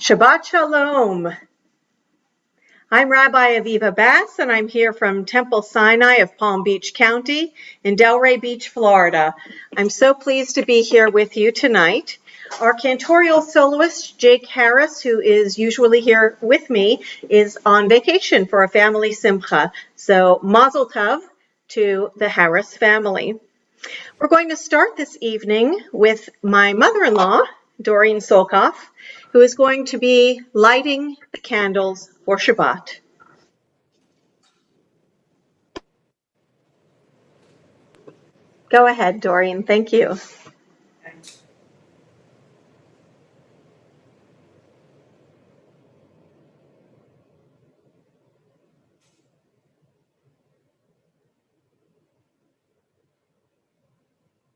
Shabbat Shalom. I'm Rabbi Aviva Bass, and I'm here from Temple Sinai of Palm Beach County in Delray Beach, Florida. I'm so pleased to be here with you tonight. Our cantorial soloist, Jake Harris, who is usually here with me, is on vacation for a family simcha. So mazel tov to the Harris family. We're going to start this evening with my mother-in-law, Doreen Solkoff, who is going to be lighting the candles for Shabbat. Go ahead, Doreen. Thank you.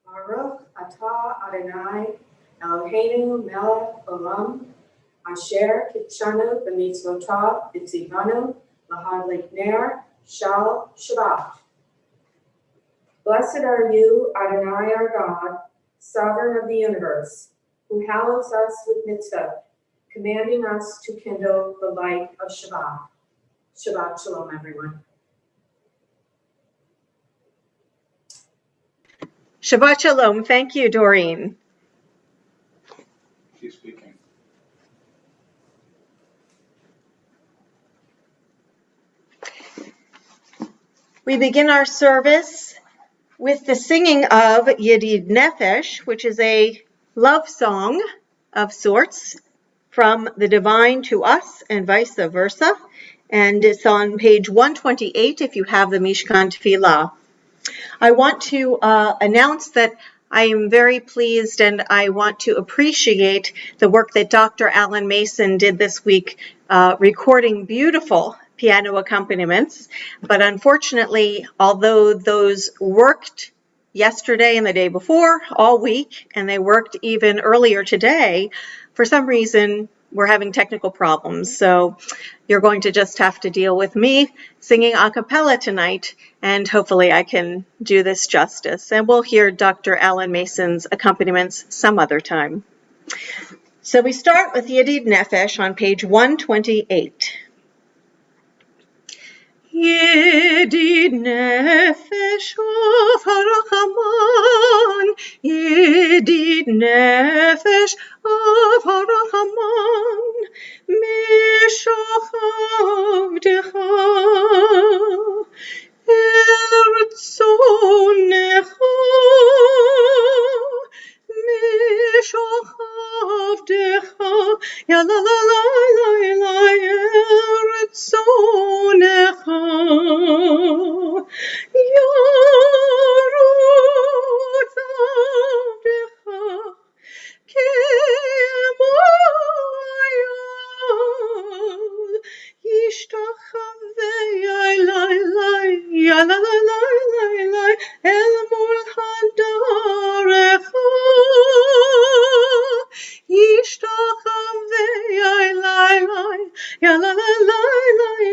Baruch atah Adonai Eloheinu melech olam asher kitshanu b'mitzvotav v'tzivanu l'hadlik ner shal Shabbat. Blessed are you, Adonai our God, sovereign of the universe, who hallows us with mitzvah, commanding us to kindle the light of Shabbat. Shabbat shalom, everyone. Shabbat Shalom. Thank you, Doreen. She's speaking. We begin our service with the singing of Yedid Nefesh, which is a love song of sorts from the divine to us and vice versa. And it's on page 128 if you have the Mishkan Tefillah. I want to announce that I am very pleased and I want to appreciate the work that Dr. Alan Mason did this week, recording beautiful piano accompaniments. But unfortunately, although those worked yesterday and the day before, all week, and they worked even earlier today, for some reason, we're having technical problems. So you're going to just have to deal with me singing a cappella tonight, and hopefully I can do this justice. And we'll hear Dr. Alan Mason's accompaniments some other time. So we start with Yedid Nefesh on page 128. Yedid nefesh of harachaman, Yedid nefesh of harachaman, mishavdecha ertzonecha, mishavdecha, ya la la la la la ertzonecha, yarut avdecha, kemoyal, yishtachavei elai, ya la la la la, el mul hadarecha, yishtachavei elai, ya la la la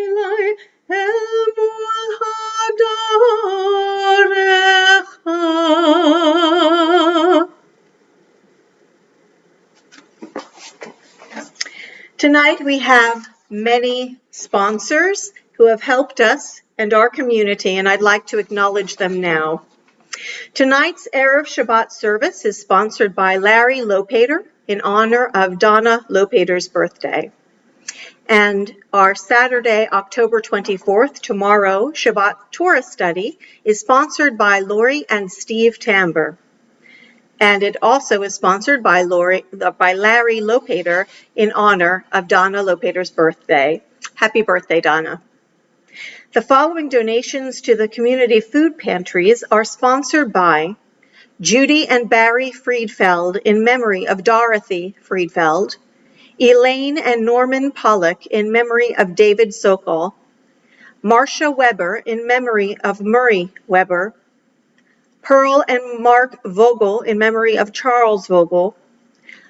la, el mul hadarecha. Tonight we have many sponsors who have helped us and our community, and I'd like to acknowledge them now. Tonight's Erev Shabbat service is sponsored by Larry Lopater in honor of Donna Lopater's birthday. And our Saturday, October 24th, tomorrow, Shabbat Torah study is sponsored by Lori and Steve Tamber. And it also is sponsored by Larry Lopater in honor of Donna Lopater's birthday. Happy birthday, Donna. The following donations to the community food pantries are sponsored by Judy and Barry Friedfeld in memory of Dorothy Friedfeld, Elaine and Norman Pollock in memory of David Sokol, Marcia Weber in memory of Murray Weber, Pearl and Mark Vogel in memory of Charles Vogel,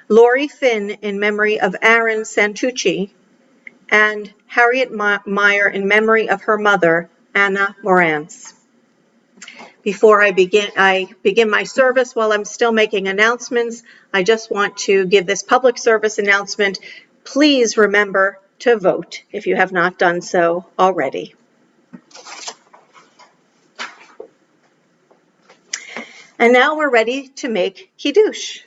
Lori Finn in memory of Aaron Santucci, and Harriet Meyer in memory of her mother, Anna Morantz. Before I begin my service, while I'm still making announcements, I just want to give this public service announcement. please remember to vote if you have not done so already. And now we're ready to make Kiddush.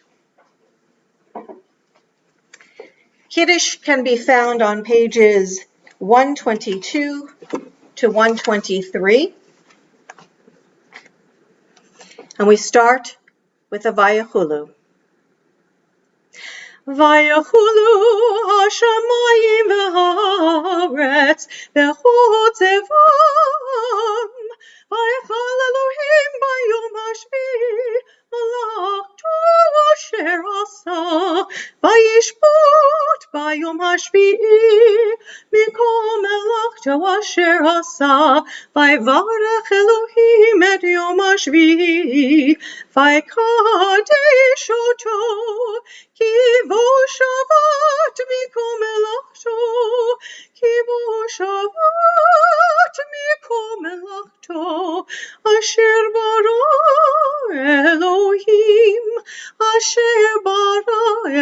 Kiddush can be found on pages 122 to 123. And we start with a Vayachulu. Vayachulu hashamayim v'haaretz v'chotzevam vayachal Elohim bayom hashvi'i malachto asher asa vayishbot bayom hashvi'i mikom malachto asher asa vayvarech Elohim et yom hashvi'i vaykadesh oto ki vo Shabbat mikom melachto, ki vo Shabbat mikom melachto, asher bara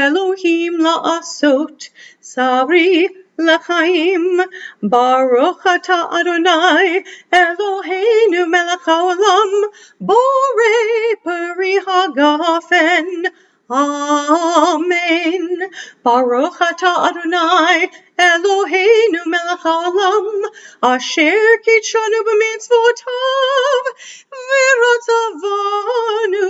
Elohim la'asot, sari l'chaim, baruch ata Adonai, Eloheinu melech haolam, borei peri hagafen, Amen. Baruch atah Adonai Eloheinu melech haolam asher kitshanu b'mitzvotav v'ratzavanu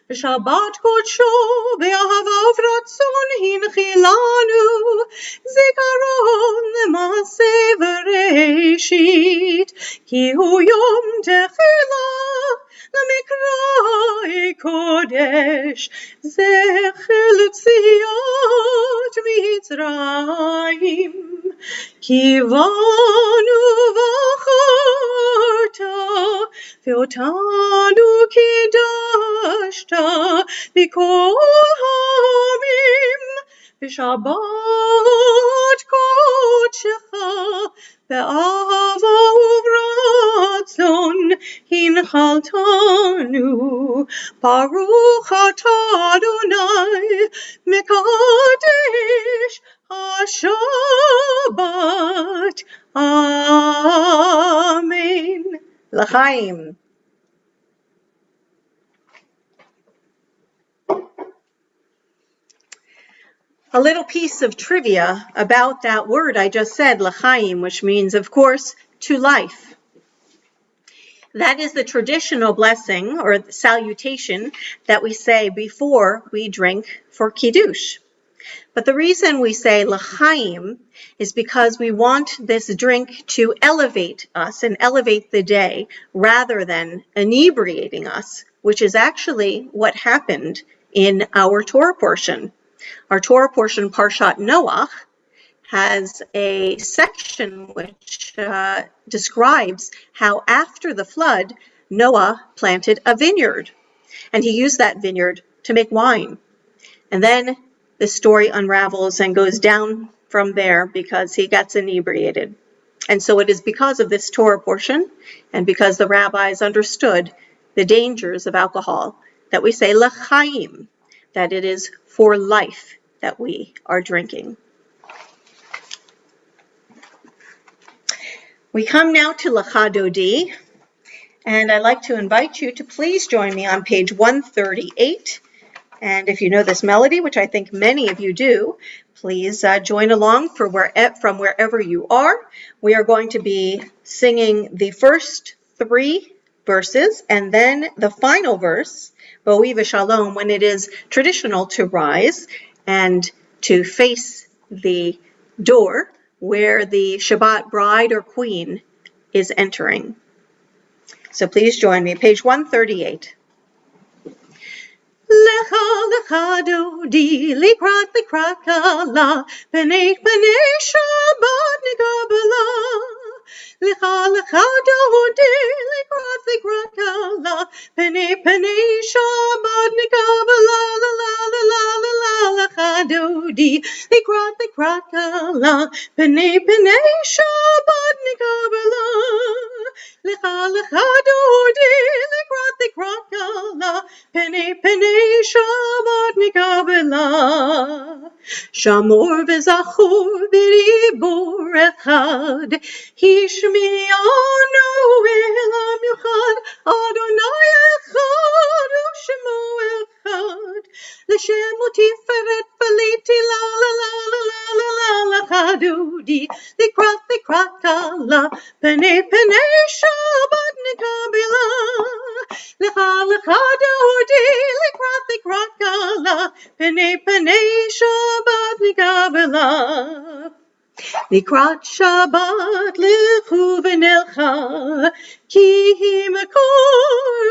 b'shabbat kodsho v'ahavav ratzon hinchilanu zikaron l'maseh v'reishit ki hu yom techilah למקראי קודש, זכר ליציאת מצרים, קיוונו בחרת, ואותנו קידשת מכל העמים, בשבת קודשך, באהבה וברצון הנחלתנו, ברוך אתה אדוני מקדש השבת, אמן. לחיים. A little piece of trivia about that word I just said, l'chaim, which means, of course, to life. That is the traditional blessing or salutation that we say before we drink for Kiddush. But the reason we say l'chaim is because we want this drink to elevate us and elevate the day rather than inebriating us, which is actually what happened in our Torah portion. Our Torah portion, Parshat Noach, has a section which describes how after the flood, Noah planted a vineyard, and he used that vineyard to make wine. And then the story unravels and goes down from there because he gets inebriated. And so it is because of this Torah portion and because the rabbis understood the dangers of alcohol that we say l'chaim, that it is for life that we are drinking. We come now to Lecha Dodi, and I'd like to invite you to please join me on page 138. And if you know this melody, which I think many of you do, please join along from wherever you are. We are going to be singing the first 3 verses and then the final verse, Bo'ī v'Shalom, when it is traditional to rise and to face the door where the Shabbat bride or queen is entering. So please join me, page 138. Lecha lecha dodi, likrat kala, penei Shabbat nikabela. Lecha lecha dodi, likrat kala, penei Shabbat nikabela. La la la la la la lecha dodi, likrat kala, penei Shabbat nikabela. Lecha lecha dodi, likrat kala, penei Shabbat nikabela. שמור וזכור בדיבור אחד, השמיענו אל המיוחד, אדוני אחד ושמו אחד. לשם ותפארת פליתי לה לך דודי, לקראת קלה, פני שבת נקבלה. לך דודי, לקראת קלה, פני שבת נקבלה. לקראת שבת לכו ונלכה, כי היא מקור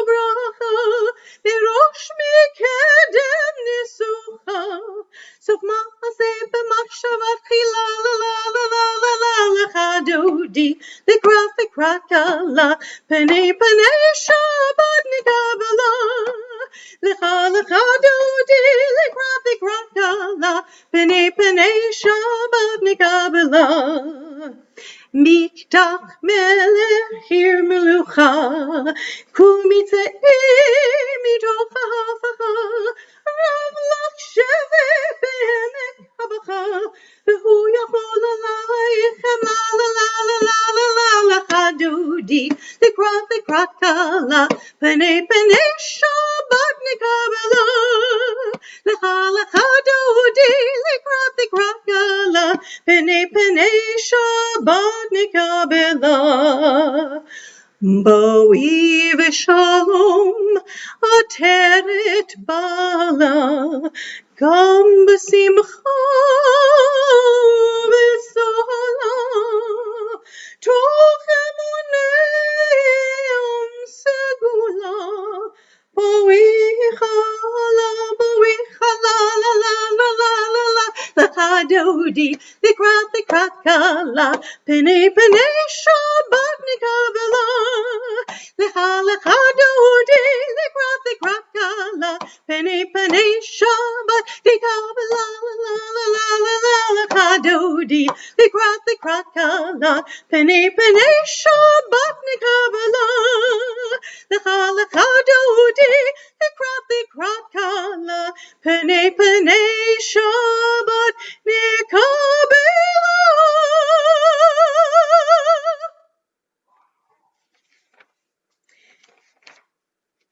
הברכה, בראש מקדם ניסוחה. סוף מעשה במחשבה תחילה, לך דודי, לקראת קלה, פני שבת נקבלה. לך דודי, לקראת קלה, פני שבת נקבלה. מקדח מלך עיר מלוכה, קומי צאי מתוך ההפכה, רב לך שבת בעמק הבכה, והוא יכול עלייך לך דודי, לקראת קלה, פני שבת נקבלה. לך דודי, לקראת קלה, פני שבת נקבלה. בואי ושלום עטרת בעלה, גם בשמחה וסהלה, תוך אמוני סגולה. בואי חלה, לך דודי, לקראת קלה, פני שבת נקבלה. לך דודי, לקראת קלה, פני שבת נקבלה. לך דודי, לקראת קלה, פני שבת נקבלה. לך דודי, לקראת קלה, פני שבת נקבלה.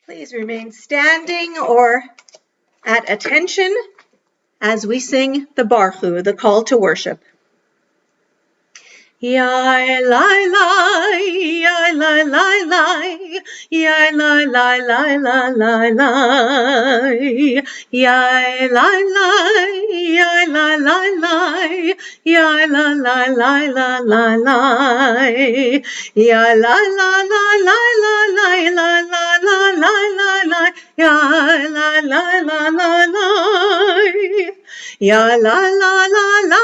Please remain standing or at attention as we sing the Barchu, the call to worship. Yai lai lai, yai lai lai lai, yai lai lai lai lai lai lai, yai lai lai, yai lai lai lai, yai lai lai lai lai lai lai, yai lai lai lai lai lai lai lai lai lai lai, yai lai lai lai lai lai. Ya la la la la la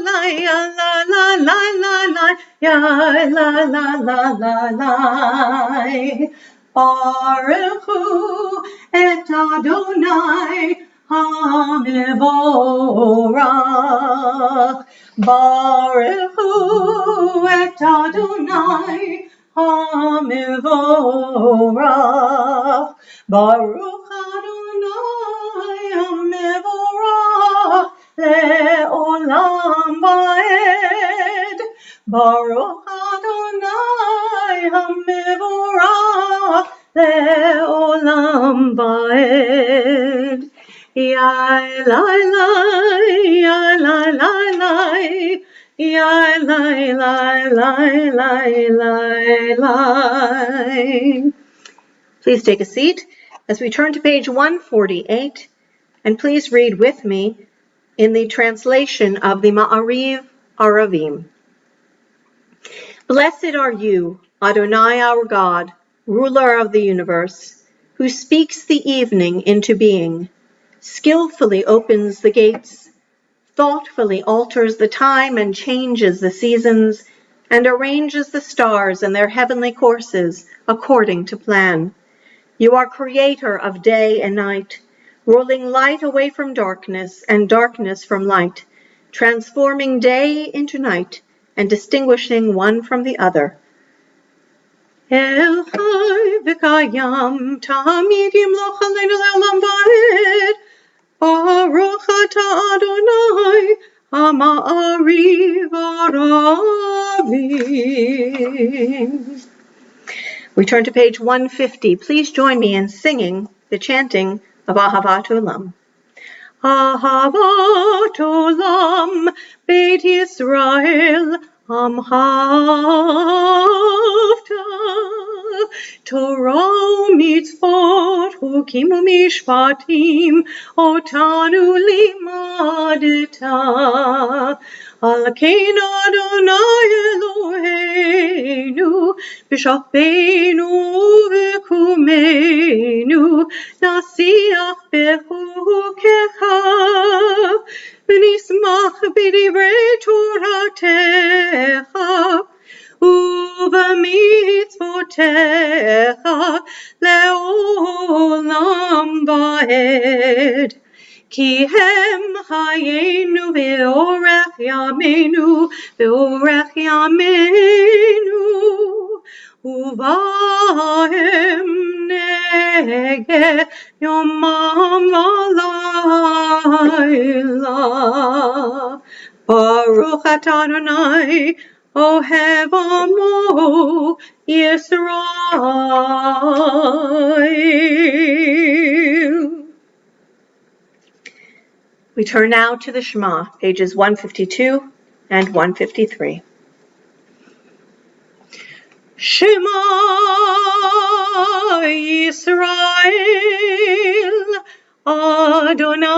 la, ya la la la la la, ya la la la la la. Baruch hu et Adonai HaMevorach. Baruch hu et Adonai HaMevorach. Baruch Adonai HaMevorach le'olam va'ed. Baruch Adonai HaMevorach le'olam va'ed. Yai lai lai, yai lai lai lai, yai lai lai lai lai lai lai. Please take a seat as we turn to page 148, and please read with me in the translation of the Ma'ariv Aravim. Blessed are you, Adonai our God, ruler of the universe, who speaks the evening into being, skillfully opens the gates, thoughtfully alters the time and changes the seasons, and arranges the stars and their heavenly courses according to plan. You are creator of day and night, rolling light away from darkness and darkness from light, transforming day into night and distinguishing one from the other. El Chai v'Kayam Tamid Yimloch Aleinu Le'olam Va'ed. Baruch ata Adonai ha'ma'ariv aravim. We turn to page 150. Please join me in singing the chanting of Ahavat Olam. Ahavat Olam, Beit Yisrael, Amhavta, Torah mitzvot, Hukim u'mishpatim, Otanu limadta. Alkein Adonai Eloheinu, B'shafenu v'kumeinu, Nasiach bechukecha, V'nismach b'divrei Toratecha, U'b'mitzvotecha le'olam va'ed. Ki hem hayenu ve'orech yameinu, ve'orech yameinu, uvahem negeh yomam v'layla. Baruch atah Adonai, ohev amo Yisrael. We turn now to the Shema, pages 152 and 153. Shema Yisrael, Adonai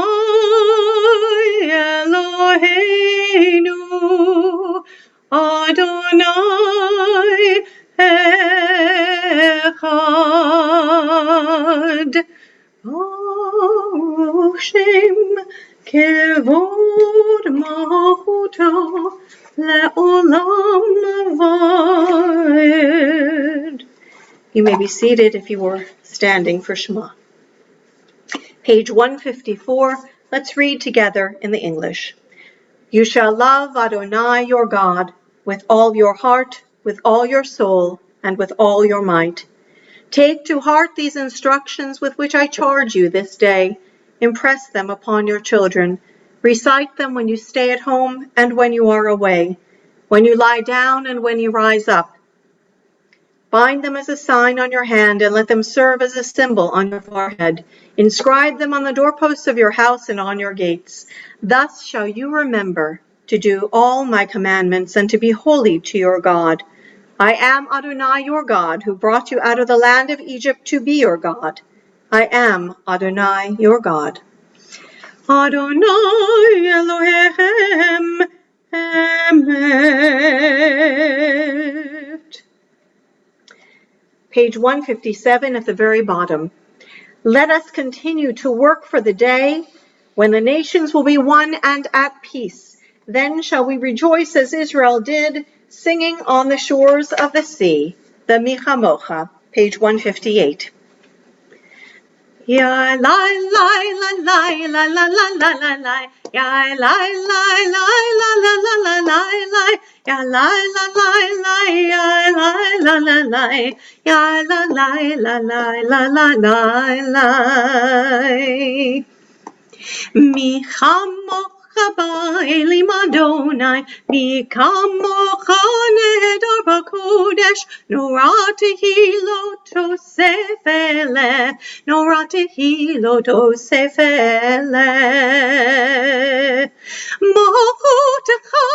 Eloheinu, Adonai Echad. Baruch Shem Kevod Malchuto Le'olam Va'ed. You may be seated if you were standing for Shema. Page 154. Let's read together in the English. You shall love Adonai your God with all your heart, with all your soul, and with all your might. Take to heart these instructions with which I charge you this day. Impress them upon your children. Recite them when you stay at home and when you are away, when you lie down and when you rise up. Bind them as a sign on your hand and let them serve as a symbol on your forehead. Inscribe them on the doorposts of your house and on your gates. Thus shall you remember to do all my commandments and to be holy to your God. I am Adonai your God, who brought you out of the land of Egypt to be your God. I am Adonai your God. Adonai Elohim Emet. Page 157 at the very bottom. Let us continue to work for the day when the nations will be one and at peace. Then shall we rejoice as Israel did, singing on the shores of the sea. The Michamocha, page 158. Ya la la la la la la la la la la. Ya la la la la la la la la la. Ya la la la la ya la la la la. Ya la la la la la la la la. Mi chamocha ba'elim Adonai, mi kamocha nehedar b'kodesh, nora tehilo tosef eleh, nora tehilo tosef eleh. Mohotecha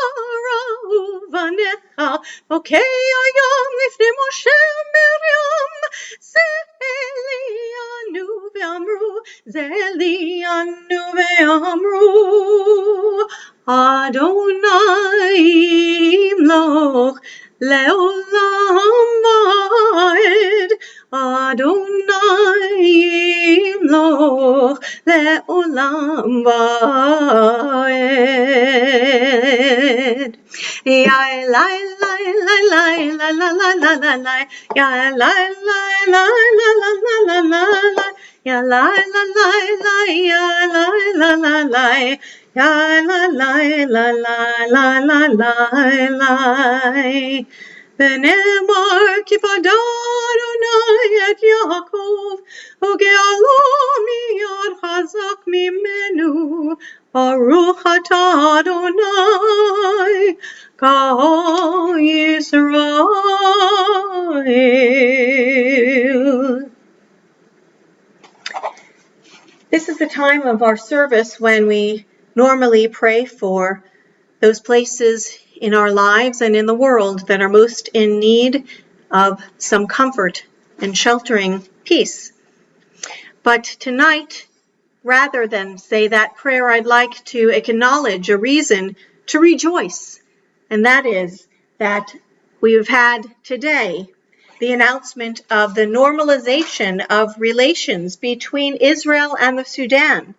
ra'uvanecha, bokei hayam lifnei Moshe Miriam, zelianu ve'amru, zelianu ve'amru, Adonai imloch le'olam va'ed, Adonai imloch le'olam va'ed. Ya la la la la la la la la la la. Ya la la la la la la la la la. Ya la la la la ya la la la la. Ya la la la la la la la la. ונאמר כי פדה אדוני את יעקב, וגאלו מיד חזק ממנו, ברוך אתה אדוני, קהל Yisrael. This is the time of our service when we normally pray for those places in our lives and in the world that are most in need of some comfort and sheltering peace. But tonight, rather than say that prayer, I'd like to acknowledge a reason to rejoice, and that is that we've had today the announcement of the normalization of relations between Israel and the Sudan.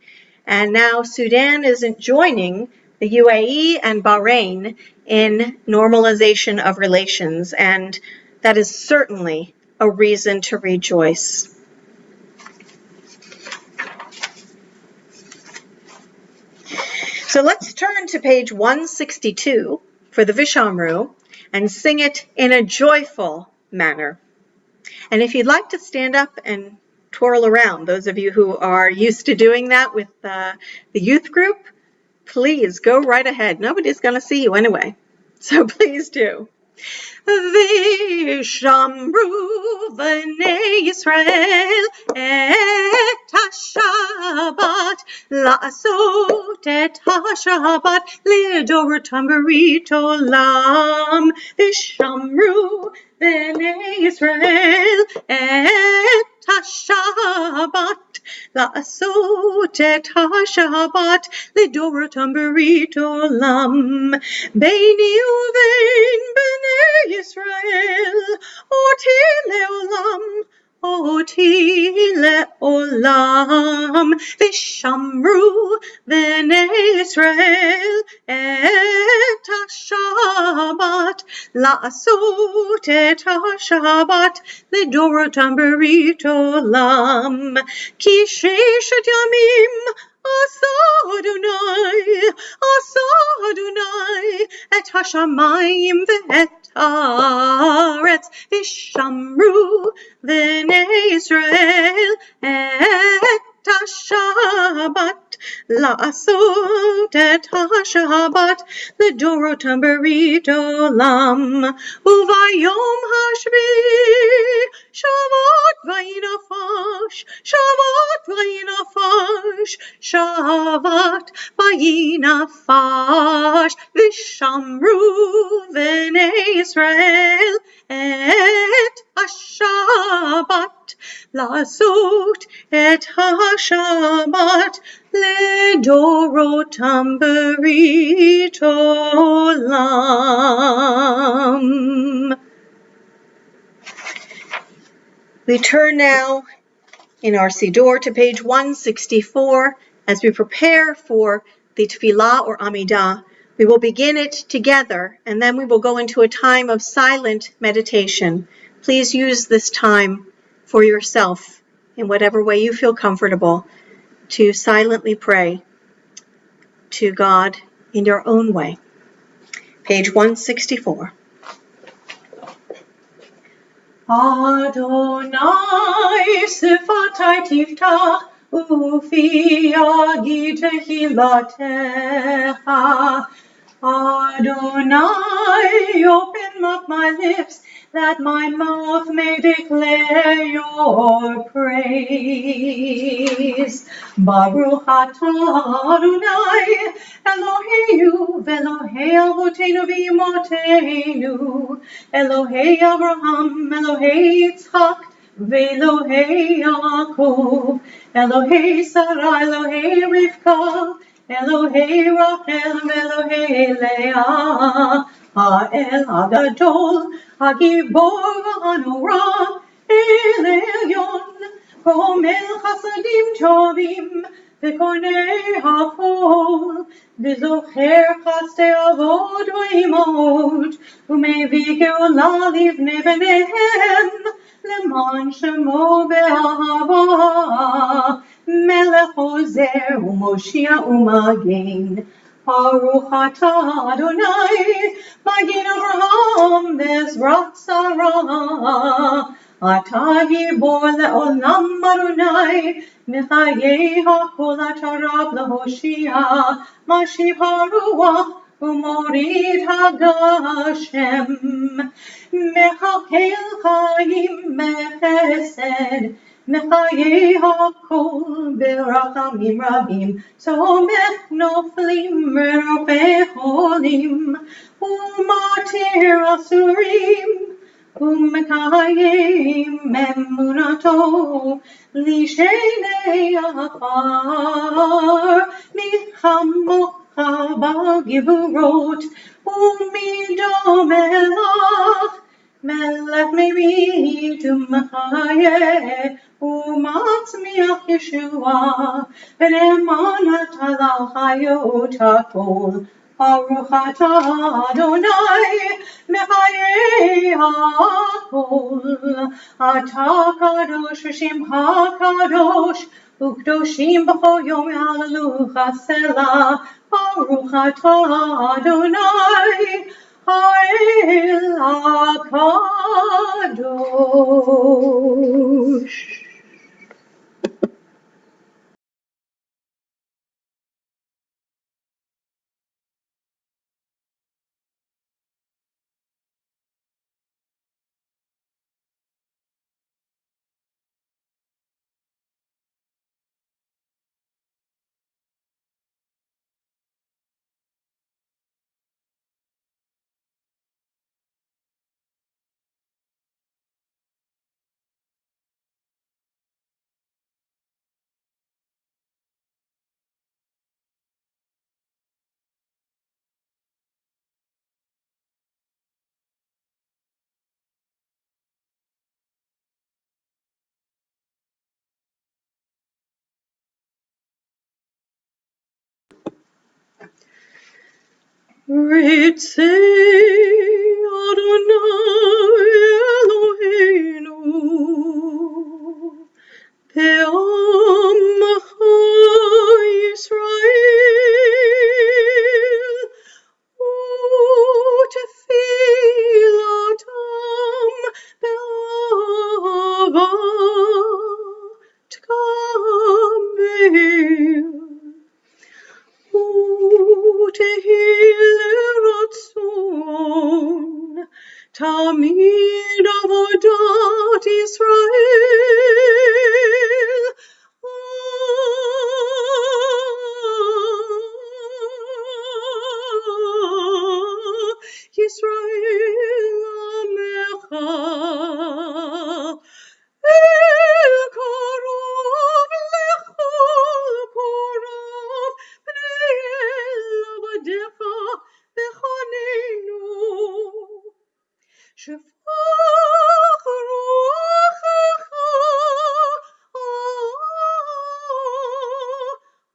And now Sudan is joining the UAE and Bahrain in normalization of relations, and that is certainly a reason to rejoice. So let's turn to page 162 for the Vishamru and sing it in a joyful manner. And if you'd like to stand up and twirl around, those of you who are used to doing that with the youth group, please go right ahead. Nobody's going to see you anyway, so please do. Vishamru b'nei Yisrael et ha-Shabbat, la'asot et ha-Shabbat lidoratam berit olam. Vishamru b'nei Yisrael et ha-Shabbat, la'asot et ha-Shabbat lidoratam berit olam. Beini uvein b'nei Yisrael, oti le'olam, vishamru b'nei Yisrael et ha-Shabbat, la'asot et ha-Shabbat lidorotam berit olam. Ki sheshet yamim asa Adonai, et hashamayim ve'et haaretz, vishamru v'nei Yisrael et ha-Shabbat, la'asot et ha-Shabbat lidorotam berit olam. Uvayom hashvi Shabbat vayinafash, Shabbat vayinafash, Shabbat vayinafash, vishamru v'nei Yisrael et ha-Shabbat, la'asot et ha-Shabbat lidorotam berit olam. We turn now in our Siddur to page 164 as we prepare for the Tefillah or Amidah. We will begin it together, and then we will go into a time of silent meditation. Please use this time for yourself in whatever way you feel comfortable to silently pray to God in your own way. Page 164. Adonai sifatai tiftach ufi yagid tehilatecha. Adonai, open up my lips that my mouth may declare your praise. Baruch atah Adonai, Eloheinu v'Elohei Avotenu v'Imotenu, Elohei Abraham, Elohei Yitzchak, v'Elohei Yaakov, Elohei Sarah, Elohei Rivka, Elohei Rachel v'Elohei Leah, Ha'el Hagadol, Hagibor v'Hanora, El Elyon, Gomel Chasadim Tovim, V'Konei HaKol, V'Zocher Chasdei Avot V'Imot, U'Mevi Geula Livnei B'neihem, Leman Shemo Be'ahava, Melech Ozer U'Moshia U'Magen, Baruch atah Adonai, Magid Avraham Bezrat Sarah. Atah Gibor le'olam Adonai, Mechayei hakol atarab lehoshia, Mashiv haruach umorid hagashem. Mechakel chayim mechesed, Mechaye hakol berachamim rabim, Somech noflim merofeh cholim, Umatir asurim, Umekayim emunato, Lishenei afar, Michamocha bagivurot, Umidom elach, Melech Meri Tumachaye, Umatzmiach Yeshua, Benemanat Halal Hayot HaKol, Baruch atah Adonai, Mechaye HaKol, Atah Kadosh Shemcha Kadosh, Ukdoshim b'chol yom Hallelujah Selah, Baruch atah Adonai, Ha'el HaKadosh. Ritzei Adonai Eloheinu Be'amcha Yisrael U'tefilatam be'ahava tkaber Utehileratzon, Tamid avodat Israel. Yisrael Amecha. El korov lechol korov, bnei el avadecha b'choneinu. Shefach ruachecha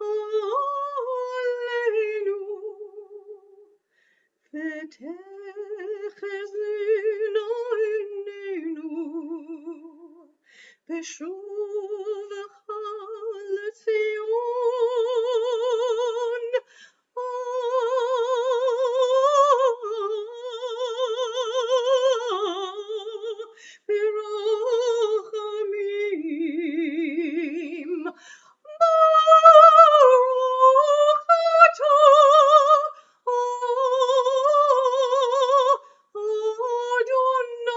aleinu. ותחזינה עינינו בשובך לציון. ברחמים ברוך אתה Adonai,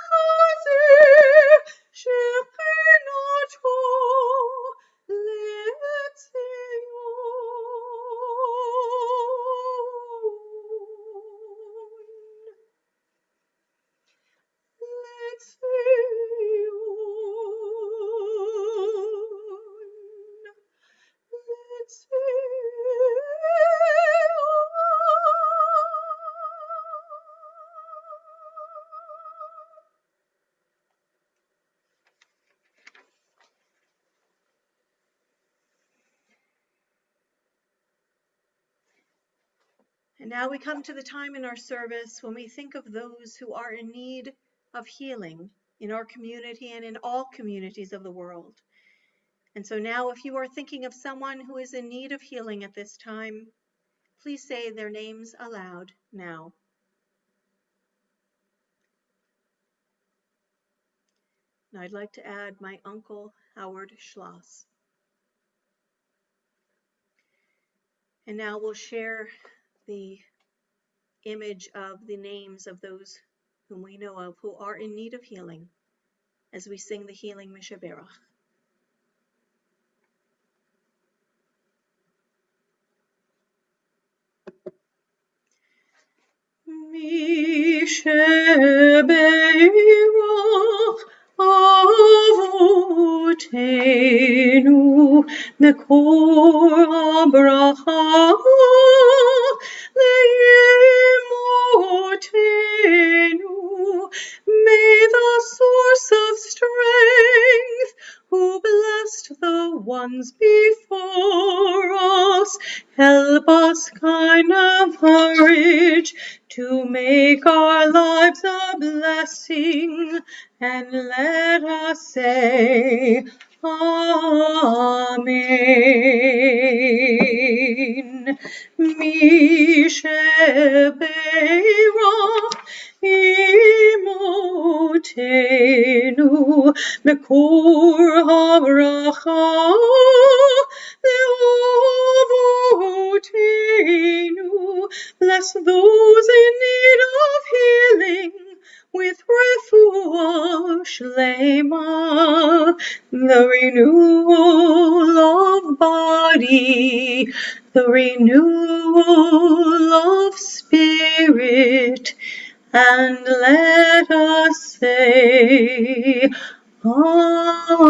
המחזיר שכינתו And now we come to the time in our service when we think of those who are in need of healing in our community and in all communities of the world. And so now if you are thinking of someone who is in need of healing at this time, please say their names aloud now. And I'd like to add my uncle, Howard Schloss. And now we'll share the image of the names of those whom we know of who are in need of healing as we sing the healing Mishaberach. Mishaberach Avotenu Mekor HaBracha Le'imotenu. May the source of strength, who blessed the ones before us, help us kind of courage to make our lives a blessing, and let us say Amen. Mishaberach Imotenu Mekor HaBracha Le'avotenu. Bless those in need of healing with refuah shlema, the renewal of body, the renewal of spirit, and let us say Amen.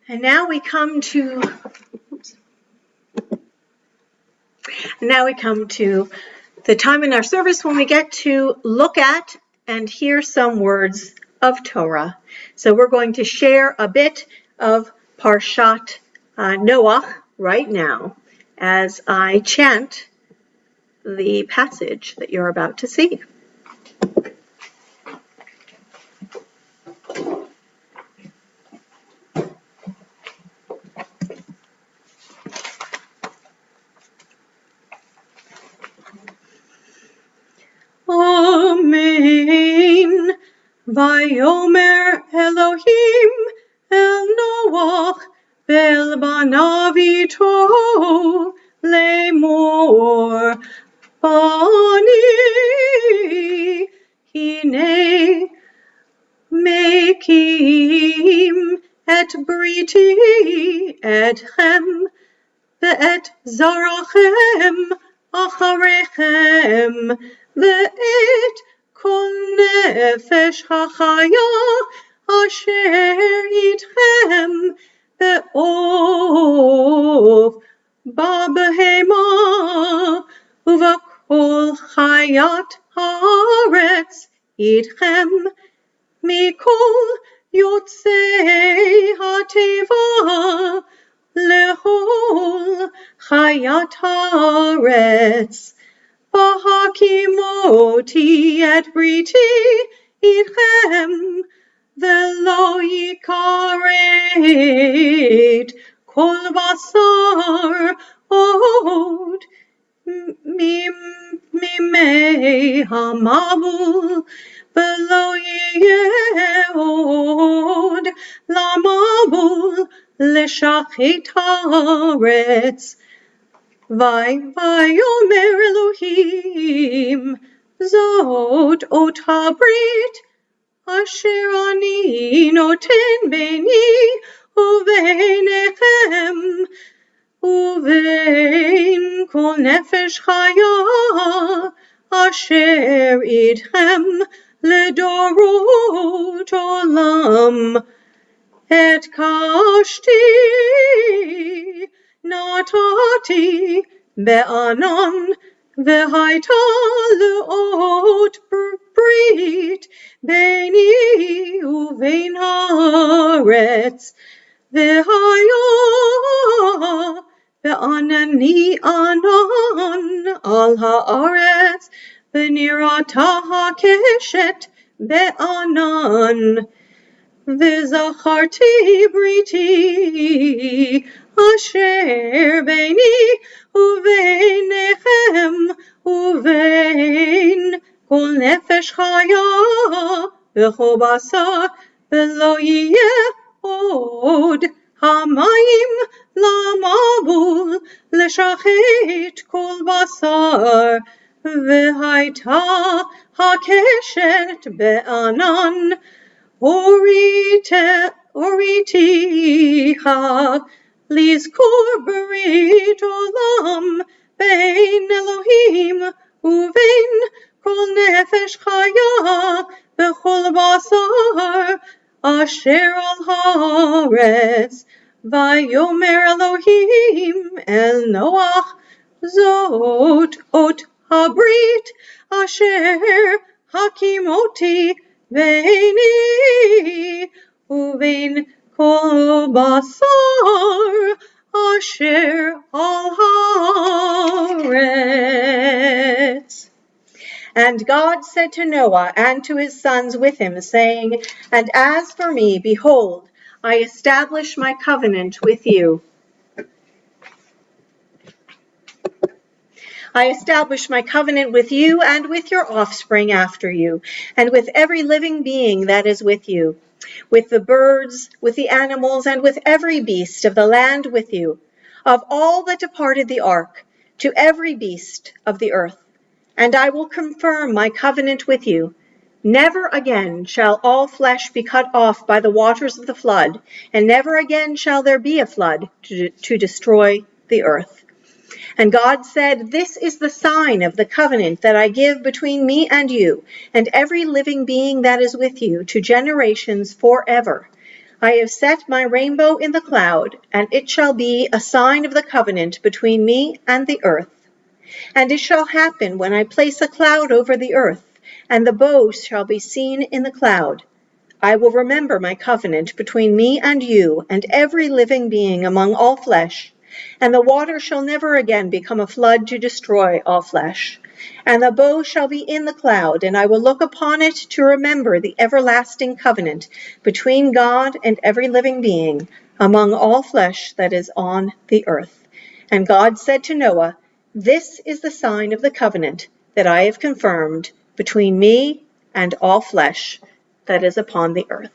And now we come to the time in our service when we get to look at and hear some words of Torah. So we're going to share a bit of Parshat Noach right now as I chant the passage that you're about to see. Amen. Vayomer Elohim el Noach bel banav ito lemor bani hine mekim et briti etchem ואת זרעכם אחריכם, ואת כל נפש החיה אשר איתכם, בעוף בבהמה ובכל חיית הארץ איתכם, מכל יוצאי הטבע לכל חיית הארץ. בהקימותי את בריתי איתכם, ולא יכרת כל בשר עוד מימי המבול, ולא יהיה עוד למבול לשחית הארץ. ויאמר אלוהים, זאת אות הברית אשר אני נותן ביני וביניכם ובין כל נפש חיה אשר איתכם לדורות עולם. את קשתי נתתי בענן, והייתה לאות ברית ביני ובין הארץ, והיה Va'anani anon al haaretz, v'nirata hakeshet be'anan. V'zacharti briti asher beini uveinechem uvein kol nefesh chaya v'chol basar v'lo yiyeh od hamayim lamabul l'shachit kol basar v'hayta hakeshet be'anan Oritiha lizkor berit olam bein Elohim uvein kol nefesh chaya v'chol basar asher al haaretz. Vayomer Elohim el Noach zot ot habrit asher hakimoti Veini uvein kol basar asher al haaretz. And God said to Noah and to his sons with him, saying, And as for me, behold, I establish my covenant with you. I establish my covenant with you and with your offspring after you, and with every living being that is with you, with the birds, with the animals, and with every beast of the land with you, of all that departed the ark, to every beast of the earth. And I will confirm my covenant with you. Never again shall all flesh be cut off by the waters of the flood, and never again shall there be a flood to destroy the earth. And God said, This is the sign of the covenant that I give between me and you, and every living being that is with you, to generations forever. I have set my rainbow in the cloud, and it shall be a sign of the covenant between me and the earth. And it shall happen when I place a cloud over the earth, and the bow shall be seen in the cloud. I will remember my covenant between me and you and every living being among all flesh. And the water shall never again become a flood to destroy all flesh. And the bow shall be in the cloud, and I will look upon it to remember the everlasting covenant between God and every living being among all flesh that is on the earth. And God said to Noah, This is the sign of the covenant that I have confirmed between me and all flesh that is upon the earth.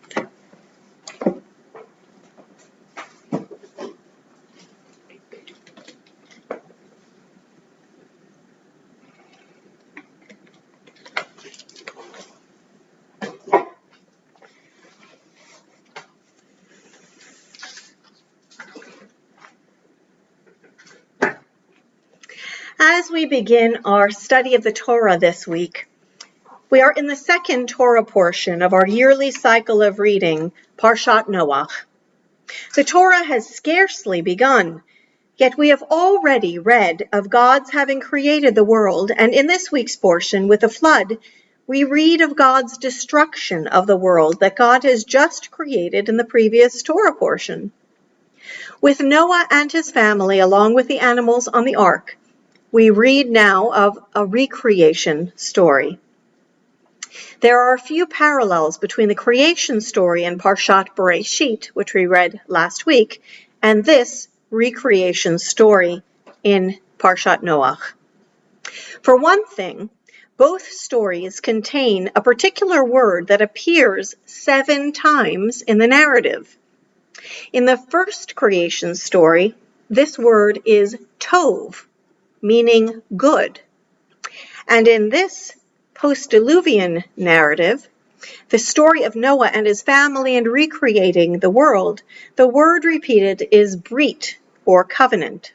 As we begin our study of the Torah this week, we are in the second Torah portion of our yearly cycle of reading, Parshat Noach. The Torah has scarcely begun, yet we have already read of God's having created the world, and in this week's portion, with the flood, we read of God's destruction of the world that God has just created in the previous Torah portion. With Noah and his family, along with the animals on the ark, we read now of a recreation story. There are a few parallels between the creation story in Parshat Bereshit, which we read last week, and this recreation story in Parshat Noach. For one thing, both stories contain a particular word that appears 7 times in the narrative. In the first creation story, this word is tov, meaning good. And in this post-diluvian narrative, the story of Noah and his family and recreating the world, the word repeated is brit, or covenant.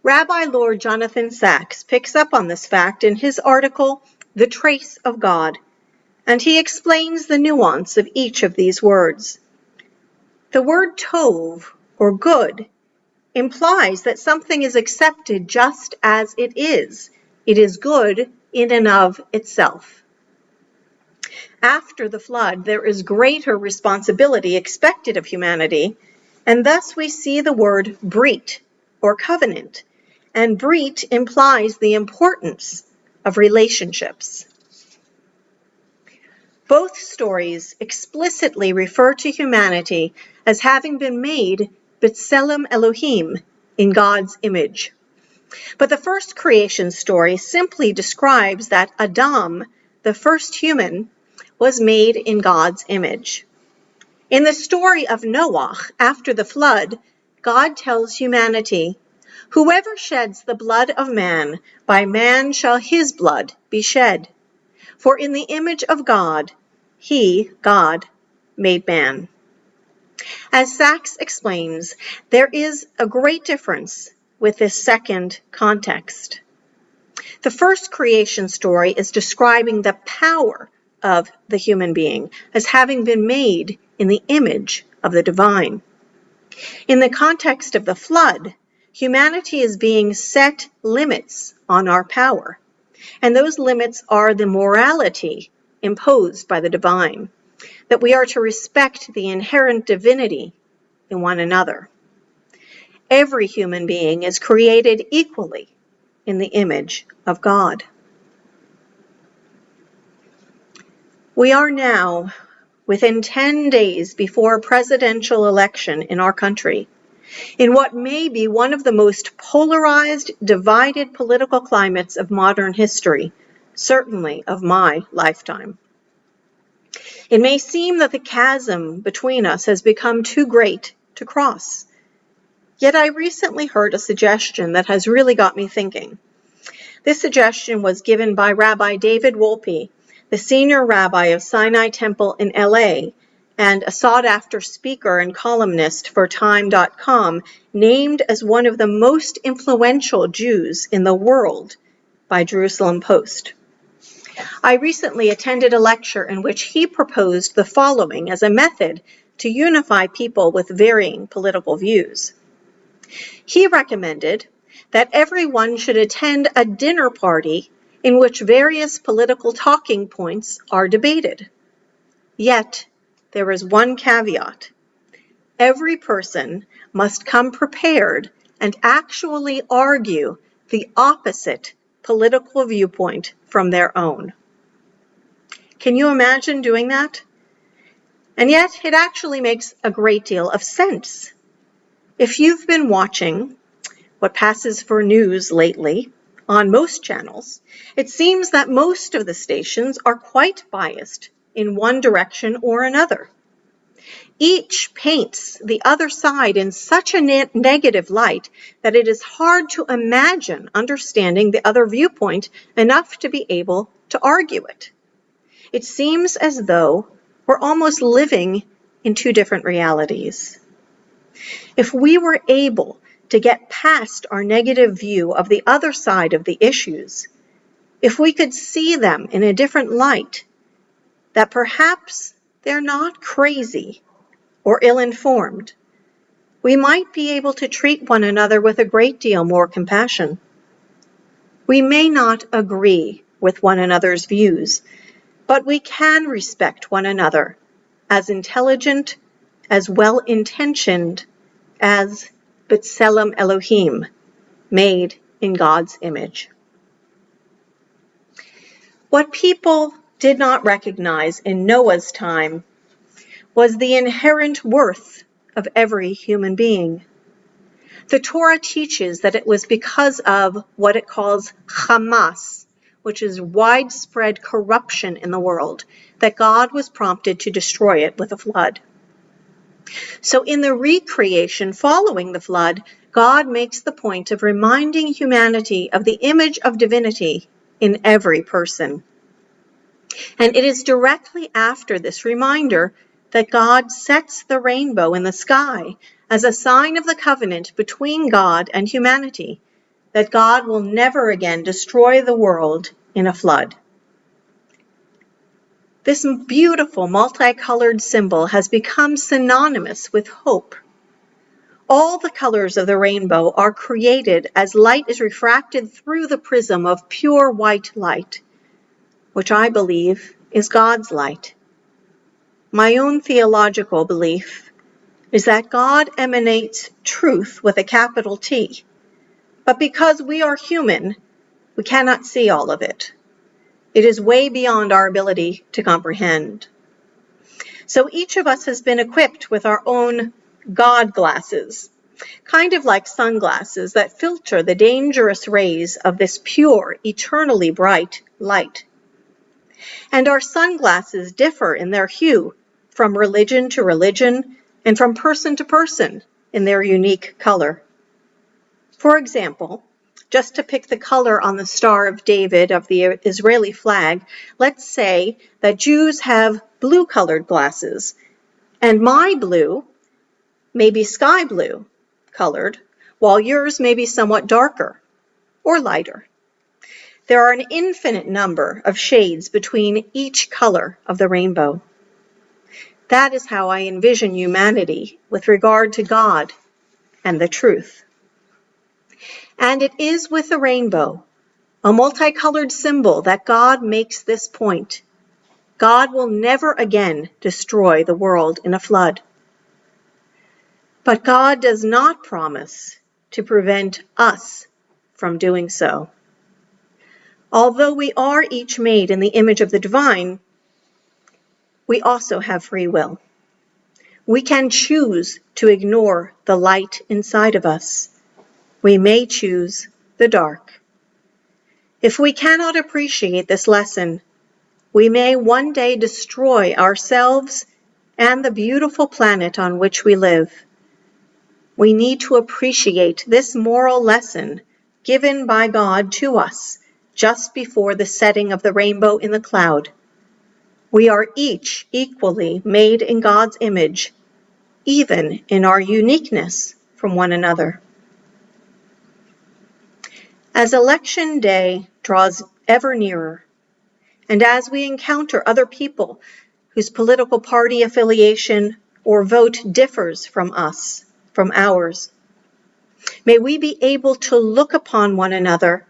Rabbi Lord Jonathan Sacks picks up on this fact in his article, The Trace of God, and he explains the nuance of each of these words. The word tov, or good, implies that something is accepted just as it is. It is good in and of itself. After the flood, there is greater responsibility expected of humanity, and thus we see the word brit, or covenant, and brit implies the importance of relationships. Both stories explicitly refer to humanity as having been made b'tselem Elohim, in God's image. But the first creation story simply describes that Adam, the first human, was made in God's image. In the story of Noah, after the flood, God tells humanity, "Whoever sheds the blood of man, by man shall his blood be shed. For in the image of God, he, God, made man." As Sachs explains, there is a great difference with this second context. The first creation story is describing the power of the human being as having been made in the image of the divine. In the context of the flood, humanity is being set limits on our power, and those limits are the morality imposed by the divine, that we are to respect the inherent divinity in one another. Every human being is created equally in the image of God. We are now within 10 days before a presidential election in our country, in what may be one of the most polarized, divided political climates of modern history, certainly of my lifetime. It may seem that the chasm between us has become too great to cross. Yet I recently heard a suggestion that has really got me thinking. This suggestion was given by Rabbi David Wolpe, the senior rabbi of Sinai Temple in LA, and a sought-after speaker and columnist for Time.com, named as one of the most influential Jews in the world by Jerusalem Post. I recently attended a lecture in which he proposed the following as a method to unify people with varying political views. He recommended that everyone should attend a dinner party in which various political talking points are debated. Yet, there is one caveat. Every person must come prepared and actually argue the opposite political viewpoint from their own. Can you imagine doing that? And yet, it actually makes a great deal of sense. If you've been watching what passes for news lately on most channels, it seems that most of the stations are quite biased in one direction or another. Each paints the other side in such a negative light that it is hard to imagine understanding the other viewpoint enough to be able to argue it. It seems as though we're almost living in two different realities. If we were able to get past our negative view of the other side of the issues, if we could see them in a different light, that perhaps they're not crazy or ill-informed, we might be able to treat one another with a great deal more compassion. We may not agree with one another's views, but we can respect one another as intelligent, as well-intentioned, as b'tselem Elohim, made in God's image. What people did not recognize in Noah's time was the inherent worth of every human being. The Torah teaches that it was because of what it calls Hamas, which is widespread corruption in the world, that God was prompted to destroy it with a flood. So in the recreation following the flood, God makes the point of reminding humanity of the image of divinity in every person. And it is directly after this reminder that God sets the rainbow in the sky as a sign of the covenant between God and humanity, that God will never again destroy the world in a flood. This beautiful multicolored symbol has become synonymous with hope. All the colors of the rainbow are created as light is refracted through the prism of pure white light, which I believe is God's light. My own theological belief is that God emanates truth with a capital T, But because we are human, we cannot see all of it. It is way beyond our ability to comprehend. So each of us has been equipped with our own God glasses, kind of like sunglasses that filter the dangerous rays of this pure, eternally bright light. And our sunglasses differ in their hue from religion to religion and from person to person in their unique color. For example, just to pick the color on the Star of David of the Israeli flag, let's say that Jews have blue-colored glasses, and my blue may be sky blue colored, while yours may be somewhat darker or lighter. There are an infinite number of shades between each color of the rainbow. That is how I envision humanity with regard to God and the truth. And it is with the rainbow, a multicolored symbol, that God makes this point. God will never again destroy the world in a flood. But God does not promise to prevent us from doing so. Although we are each made in the image of the divine, we also have free will. We can choose to ignore the light inside of us. We may choose the dark. If we cannot appreciate this lesson, we may one day destroy ourselves and the beautiful planet on which we live. We need to appreciate this moral lesson given by God to us just before the setting of the rainbow in the cloud. We are each equally made in God's image, even in our uniqueness from one another. As election day draws ever nearer, and as we encounter other people whose political party affiliation or vote differs from ours, may we be able to look upon one another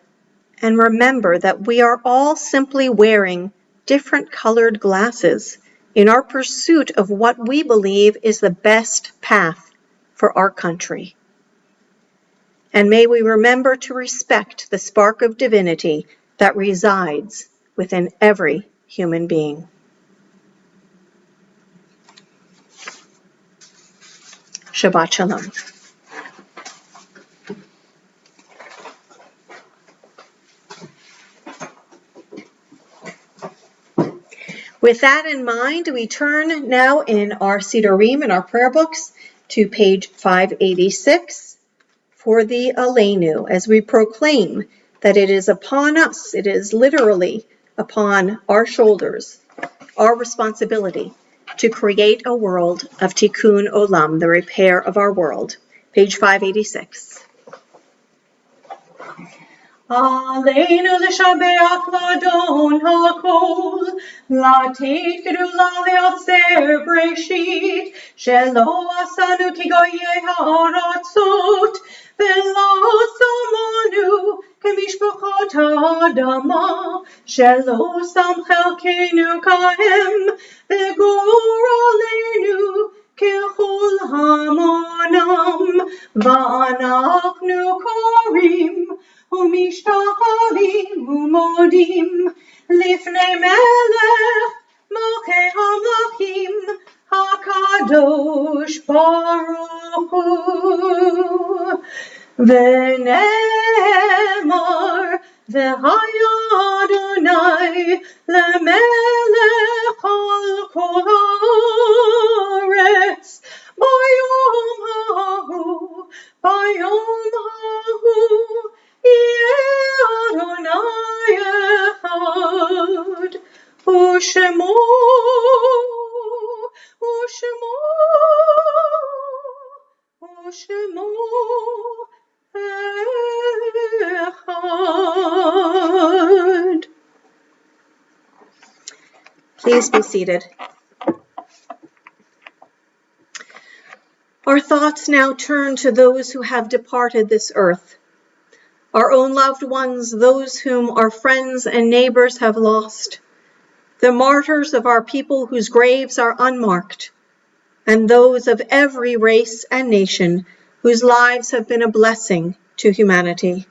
and remember that we are all simply wearing different colored glasses in our pursuit of what we believe is the best path for our country. And may we remember to respect the spark of divinity that resides within every human being. Shabbat Shalom. With that in mind, we turn now in our Sidurim, in our prayer books, to page 586 for the Aleinu, as we proclaim that it is upon us, it is literally upon our shoulders, our responsibility to create a world of Tikkun Olam, the repair of our world. Page 586. Aleinu l'shabeach l'adon ha'kol, לתת גדולה לעצר בראשית, שלא עשנו כגויי הארצות, ולא שמנו כמשפחות האדמה, שלא שם חלקנו כהם, וגורלנו ככל המונם, ואנחנו קוראים ומשתחווים ומודים לפני מלך מלכי המלכים הקדוש ברוך הוא. ונאמר והיה אדוני למלך על כל הארץ ביום ההוא, ביום ההוא יהיה אדוני אחד, ושמו אחד. Please be seated. Our thoughts now turn to those who have departed this earth, our own loved ones, those whom our friends and neighbors have lost, the martyrs of our people whose graves are unmarked, and those of every race and nation whose lives have been a blessing to humanity.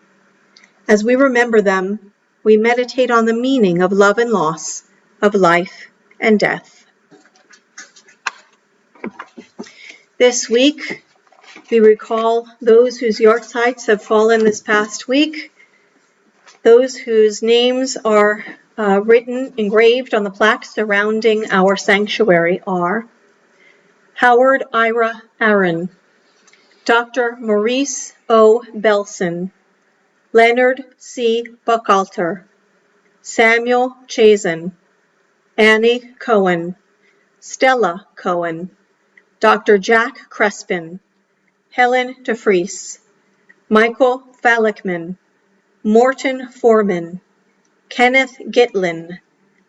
As we remember them, we meditate on the meaning of love and loss, of life and death. This week, we recall those whose yahrzeits have fallen this past week, those whose names are engraved on the plaques surrounding our sanctuary are Howard Ira Aaron, Dr. Maurice O. Belson, Leonard C. Buchalter, Samuel Chazen, Annie Cohen, Stella Cohen, Dr. Jack Crespin, Helen DeFries, Michael Fallickman, Morton Foreman, Kenneth Gitlin,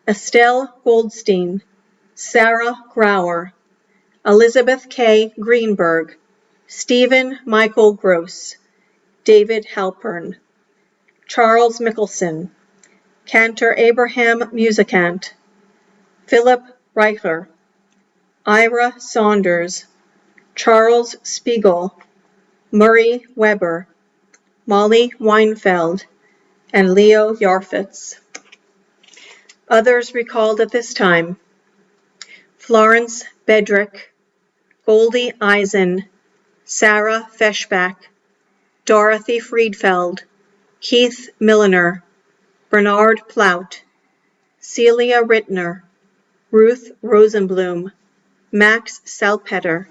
Estelle Goldstein, Sarah Grauer, Elizabeth K. Greenberg, Stephen Michael Gross, David Halpern, Charles Mickelson, Cantor Abraham Musicant, Philip Reichler, Ira Saunders, Charles Spiegel, Murray Weber, Molly Weinfeld, and Leo Yarfitz. Others recalled at this time: Florence Bedrick, Goldie Eisen, Sarah Feshbach, Dorothy Friedfeld, Keith Milliner, Bernard Plout, Celia Rittner, Ruth Rosenblum, Max Salpeter,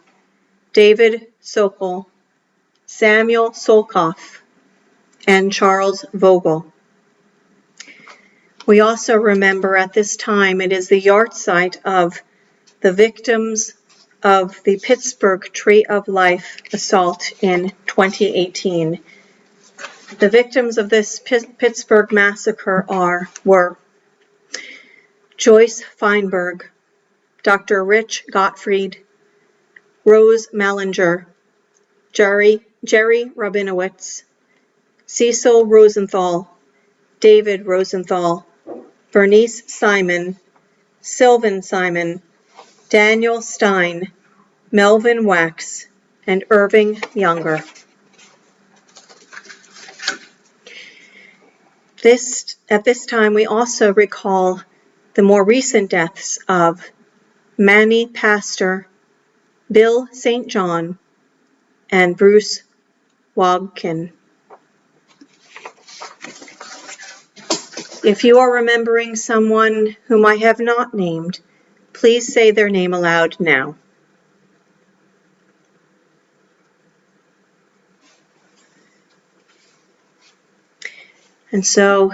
David Sokol, Samuel Solkoff, and Charles Vogel. We also remember at this time it is the yahrzeit of the victims of the Pittsburgh Tree of Life assault in 2018. The victims of this Pittsburgh massacre were Joyce Feinberg, Dr. Rich Gottfried, Rose Mallinger, Jerry Rabinowitz, Cecil Rosenthal, David Rosenthal, Bernice Simon, Sylvan Simon, Daniel Stein, Melvin Wax, and Irving Younger. At this time, we also recall the more recent deaths of Manny Pastor, Bill St. John, and Bruce Wogkin. If you are remembering someone whom I have not named, please say their name aloud now. And so,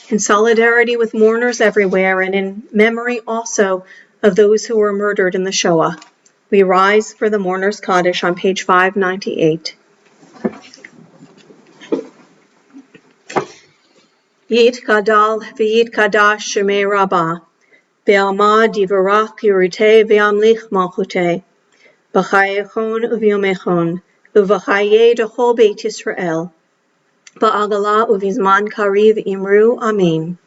in solidarity with mourners everywhere and in memory also of those who were murdered in the Shoah, we rise for the Mourner's Kaddish on page 598. Yit Kadal v'yit Kadash Shemei Rabbah, Be'alma divarach kirite ve'amlich malchute, B'chayechon u'v'yomechon, u'v'chaye dechol Beit Yisrael, Ba'agala u'vizman kariv imru amen.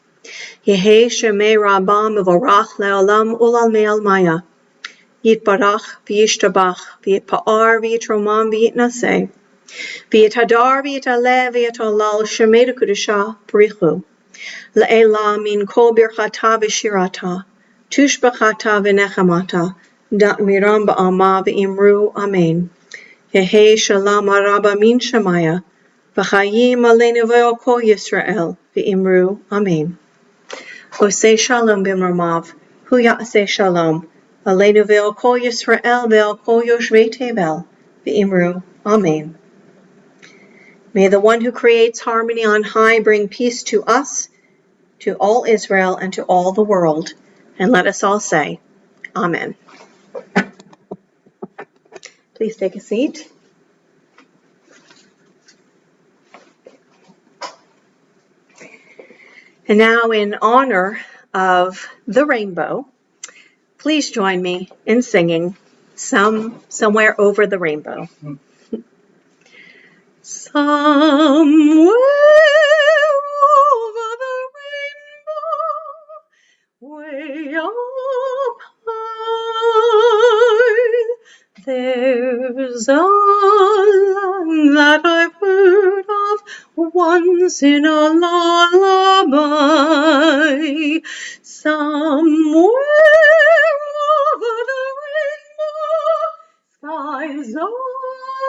Yehe Shemei Rabbah mevorach le'olam u'lalmei almaya, Yitbarach v'yishtabach, v'yitpa'ar v'yitromam v'yitnaseh, v'yithadar v'yitaleh v'yitalal Shemei Kedusha B'richu, Le'ela min kol birchata v'shirata, tushbachata v'nechamata, da'miram ba'alma v'imru amen. Yehe shalom araba min shemaya, v'chayim aleinu ve'ol Yisrael v'imru amen. Oseh shalom b'mramav, hu ya'aseh shalom, aleinu ve'ol Yisrael ve'ol yoshvei tevel v'imru amen. May the one who creates harmony on high bring peace to us, to all Israel, and to all the world. And let us all say, Amen. Please take a seat. And now, in honor of the rainbow, please join me in singing Somewhere Over the Rainbow. Somewhere over the rainbow, way up high, there's a land that I've heard once in a lullaby, somewhere over the rainbow, skies are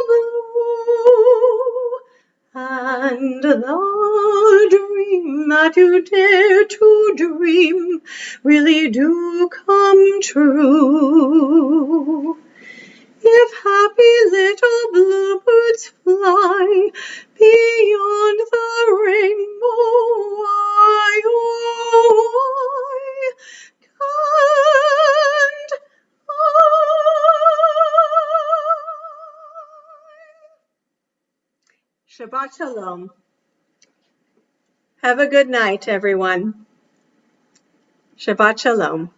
blue, and the dream that you dare to dream really do come true. If happy little bluebirds fly beyond the rainbow, why, oh, why can't I? Shabbat Shalom. Have a good night, everyone. Shabbat Shalom.